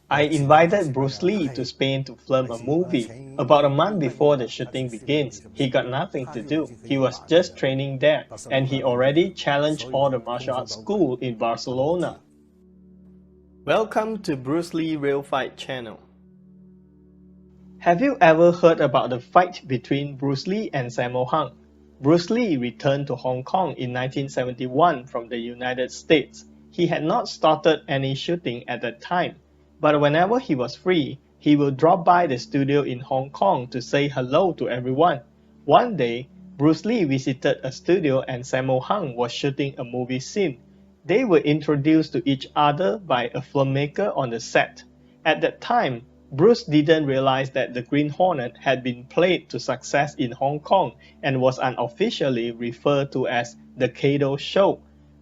I invited Bruce Lee to Spain to film a movie. About a month before the shooting begins, he got nothing to do. He was just training there, and he already challenged all the martial arts school in Barcelona. Welcome to Bruce Lee Real Fight channel. Have you ever heard about the fight between Bruce Lee and Sammo Hung? Bruce Lee returned to Hong Kong in 1971 from the United States. He had not started any shooting at that time, but whenever he was free, he would drop by the studio in Hong Kong to say hello to everyone. One day, Bruce Lee visited a studio and Sammo Hung was shooting a movie scene. They were introduced to each other by a filmmaker on the set. At that time, Bruce didn't realize that the Green Hornet had been played to success in Hong Kong and was unofficially referred to as the Kato Show.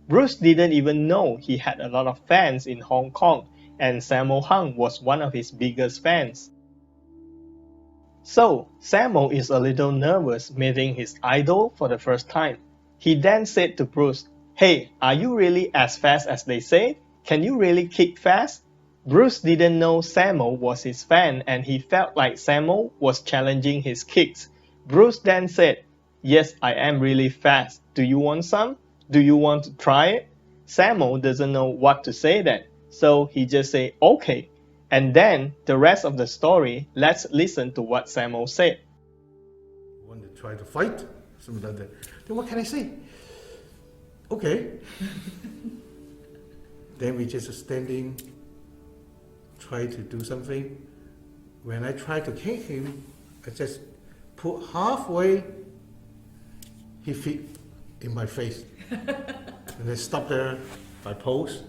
Bruce didn't even know he had a lot of fans in Hong Kong, and Sammo Hung was one of his biggest fans. So, Sammo is a little nervous meeting his idol for the first time. He then said to Bruce, "Hey, are you really as fast as they say? Can you really kick fast?" Bruce didn't know Sammo was his fan and he felt like Sammo was challenging his kicks. Bruce then said, "Yes, I am really fast. Do you want some? Do you want to try it?" Sammo doesn't know what to say then, so he just said, "Okay." And then the rest of the story, let's listen to what Sammo said. Want to try to fight? Something like that. Then what can I say? Okay. Then we just standing, try to do something. When I try to kick him, I just put halfway his feet in my face. And then stop there, I pose.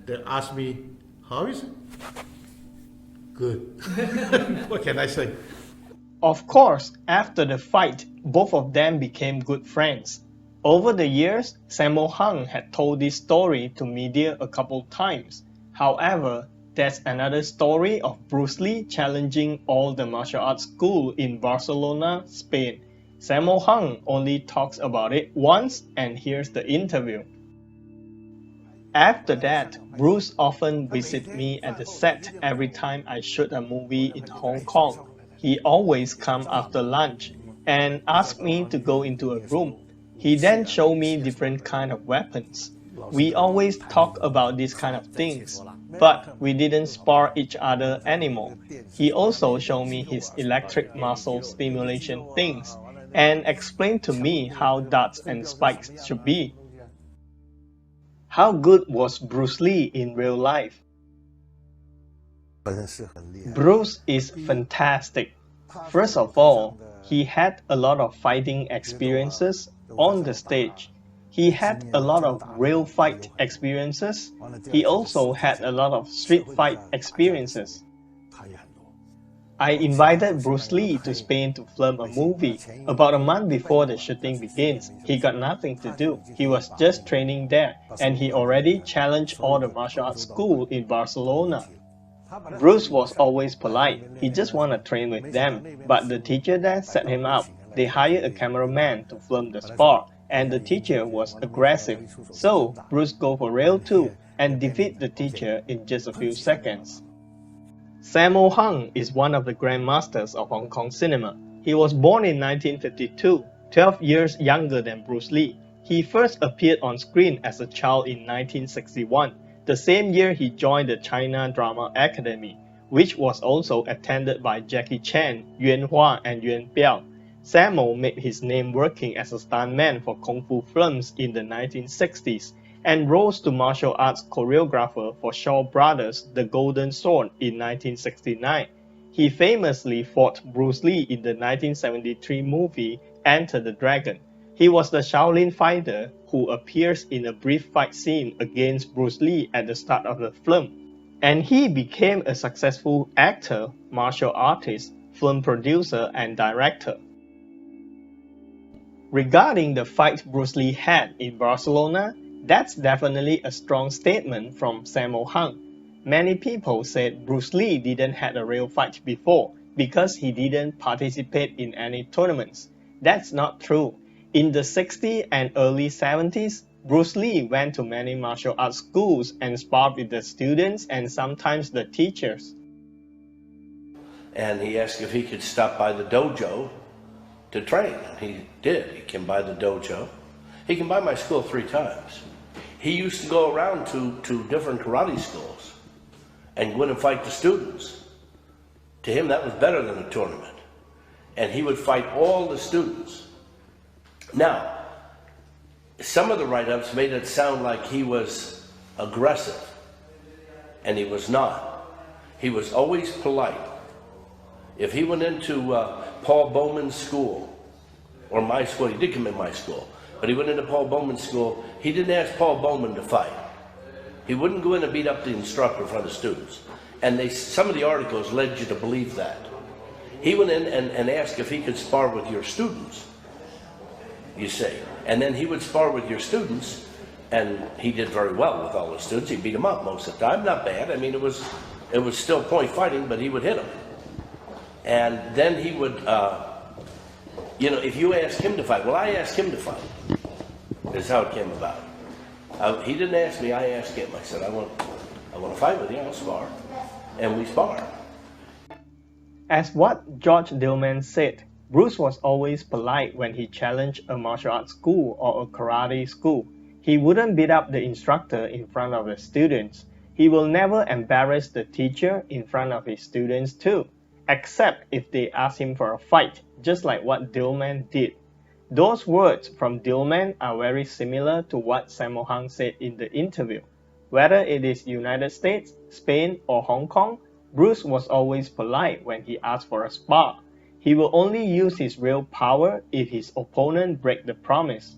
They ask me, "How is it?" Good. What can I say? Of course, after the fight, both of them became good friends. Over the years, Sammo Hung had told this story to media a couple times. However, there's another story of Bruce Lee challenging all the martial arts school in Barcelona, Spain. Sammo Hung only talks about it once, and here's the interview. After that, Bruce often visits me at the set every time I shoot a movie in Hong Kong. He always comes after lunch and asks me to go into a room. He then shows me different kind of weapons. We always talk about these kind of things, but we didn't spar each other anymore. He also showed me his electric muscle stimulation things and explained to me how darts and spikes should be. How good was Bruce Lee in real life? Bruce is fantastic. First of all, he had a lot of fighting experiences on the stage. He had a lot of real fight experiences. He also had a lot of street fight experiences. I invited Bruce Lee to Spain to film a movie. About a month before the shooting begins, he got nothing to do. He was just training there, and he already challenged all the martial arts school in Barcelona. Bruce was always polite. He just wanted to train with them, but the teacher then set him up. They hired a cameraman to film the spar, and the teacher was aggressive. So Bruce go for real too, and defeat the teacher in just a few seconds. Sammo Hung is one of the grandmasters of Hong Kong cinema. He was born in 1952, 12 years younger than Bruce Lee. He first appeared on screen as a child in 1961. The same year he joined the China Drama Academy, which was also attended by Jackie Chan, Yuan Hua and Yuan Biao. Sammo made his name working as a stuntman for Kung Fu films in the 1960s and rose to martial arts choreographer for Shaw Brothers' The Golden Sword in 1969. He famously fought Bruce Lee in the 1973 movie Enter the Dragon. He was the Shaolin fighter who appears in a brief fight scene against Bruce Lee at the start of the film. And he became a successful actor, martial artist, film producer, and director. Regarding the fight Bruce Lee had in Barcelona, that's definitely a strong statement from Sammo Hung. Many people said Bruce Lee didn't have a real fight before because he didn't participate in any tournaments. That's not true. In the 60s and early 70s, Bruce Lee went to many martial arts schools and sparred with the students and sometimes the teachers. And he asked if he could stop by the dojo to train. And he did. He came by the dojo. He came by my school 3 times. He used to go around to different karate schools and go in and fight the students. To him, that was better than a tournament. And he would fight all the students. Now, some of the write-ups made it sound like he was aggressive, and he was not. He was always polite. If he went into Paul Bowman's school, or my school, he did come in my school, but he went into Paul Bowman's school, he didn't ask Paul Bowman to fight. He wouldn't go in and beat up the instructor in front of students. And some of the articles led you to believe that. He went in and asked if he could spar with your students, you see. And then he would spar with your students, and he did very well with all the students. He beat them up most of the time, not bad. I mean, it was still point fighting, but he would hit them. And then he would, if you asked him to fight, well, I asked him to fight, is how it came about. He didn't ask me, I asked him. I said, I want to fight with you, I'll spar. And we spar. As what George Dillman said, Bruce was always polite when he challenged a martial arts school or a karate school. He wouldn't beat up the instructor in front of the students. He will never embarrass the teacher in front of his students too, except if they ask him for a fight, just like what Dillman did. Those words from Dillman are very similar to what Sammo Hung said in the interview. Whether it is United States, Spain, or Hong Kong, Bruce was always polite when he asked for a spar. He will only use his real power if his opponent breaks the promise.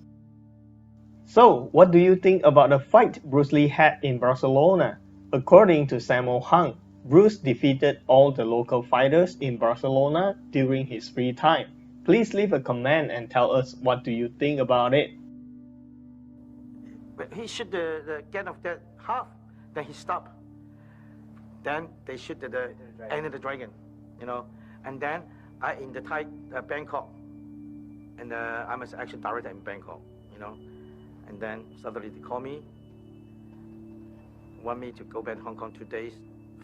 So, what do you think about the fight Bruce Lee had in Barcelona? According to Sammo Hung, Bruce defeated all the local fighters in Barcelona during his free time. Please leave a comment and tell us what do you think about it. But he shoot the get of that half, then he stopped. Then they shoot the end of the dragon, and then I in the Bangkok, and I'm an action director in Bangkok, and then suddenly they call me, want me to go back to Hong Kong 2 days,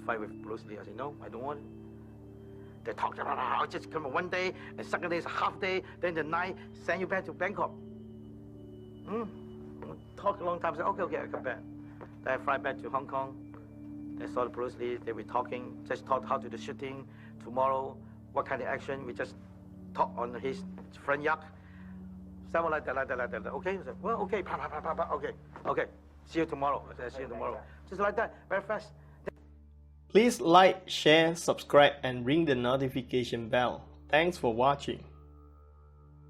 fight with Bruce Lee. I said, no, I don't want it. They talk about, I'll just come 1 day, and second day is a half day, then the night, send you back to Bangkok. Talk a long time, I said, okay, I come back. Then I fly back to Hong Kong. I saw the Bruce Lee, they were talking, just talk how to do the shooting, tomorrow, what kind of action, we just talk on his front yard. Something like that. Okay, I said, well, okay, okay, see you tomorrow. I said, see you tomorrow. Just like that, very fast. Please like, share, subscribe, and ring the notification bell. Thanks for watching.